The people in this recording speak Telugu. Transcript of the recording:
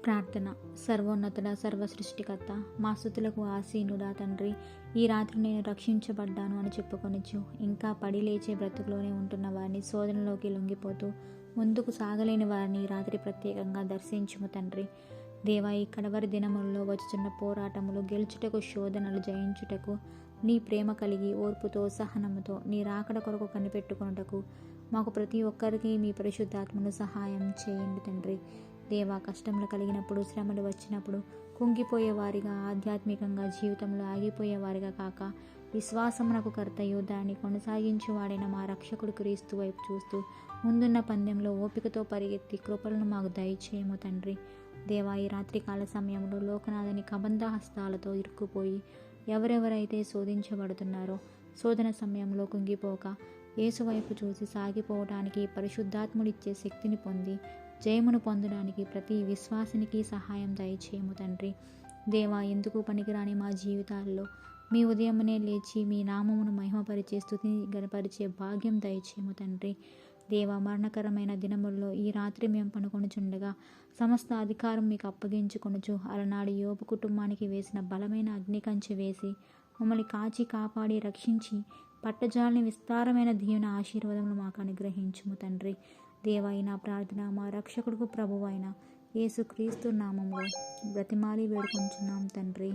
ప్రార్థన. సర్వోన్నతుడ, సర్వసృష్టికర్త, మా స్తుతులకు ఆసీనుడా తండ్రి, ఈ రాత్రి నేను రక్షించబడ్డాను అని చెప్పుకొనిచ్చు ఇంకా పడి లేచే బ్రతుకులోనే ఉంటున్న వారిని, శోధనలోకి లొంగిపోతూ ముందుకు సాగలేని వారిని ఈ రాత్రి ప్రత్యేకంగా దర్శించుము తండ్రి. దేవా, ఈ కడవరి దినములలో వచ్చుచున్న పోరాటములు గెలుచుటకు, శోధనలు జయించుటకు నీ ప్రేమ కలిగి ఓర్పుతో సహనముతో నీ రాకడ కొరకు కనిపెట్టుకొనుటకు మాకు ప్రతి ఒక్కరికి మీ పరిశుద్ధాత్మను సహాయం చేయండి తండ్రి. దేవా, కష్టములు కలిగినప్పుడు, శ్రమలు వచ్చినప్పుడు కుంగిపోయేవారిగా, ఆధ్యాత్మికంగా జీవితంలో ఆగిపోయేవారిగా కాక విశ్వాసమునకు కర్తయు దాన్ని కొనసాగించువాడైన మా రక్షకుడు క్రీస్తు వైపు చూస్తూ ముందున్న పందెంలో ఓపికతో పరిగెత్తి కృపలను మాకు దయచేయము తండ్రి. దేవా, ఈ రాత్రికాల సమయంలో లోకనాథని కబంధ హస్తాలతో ఇరుక్కుపోయి ఎవరెవరైతే శోధించబడుతున్నారో శోధన సమయంలో కుంగిపోక యేసు వైపు చూసి సాగిపోవడానికి పరిశుద్ధాత్ముడిచ్చే శక్తిని పొంది జయమును పొందడానికి ప్రతి విశ్వాసునికి సహాయం దయచేయము తండ్రి. దేవా, ఎందుకు పనికిరాని మా జీవితాల్లో మీ ఉదయమునే లేచి మీ నామమును మహిమపరిచే, స్తుతిని గనపరిచే భాగ్యం దయచేయము తండ్రి. దేవా, మరణకరమైన దినముల్లో ఈ రాత్రి మేము పనుకొనుచుండగా సమస్త అధికారం మీకు అప్పగించుకొనుచు అలనాడు యోబు కుటుంబానికి వేసిన బలమైన అగ్నికంచె వేసి మమ్మల్ని కాచి కాపాడి రక్షించి పట్టజాలని విస్తారమైన దీవెన ఆశీర్వాదములు మాకు అనుగ్రహించుము తండ్రి. దేవా, ఈ నా ప్రార్థన మా రక్షకుడుకు ప్రభువైన యేసు క్రీస్తు నామములో బ్రతిమాలి వేడుకొంచున్నాం తండ్రి.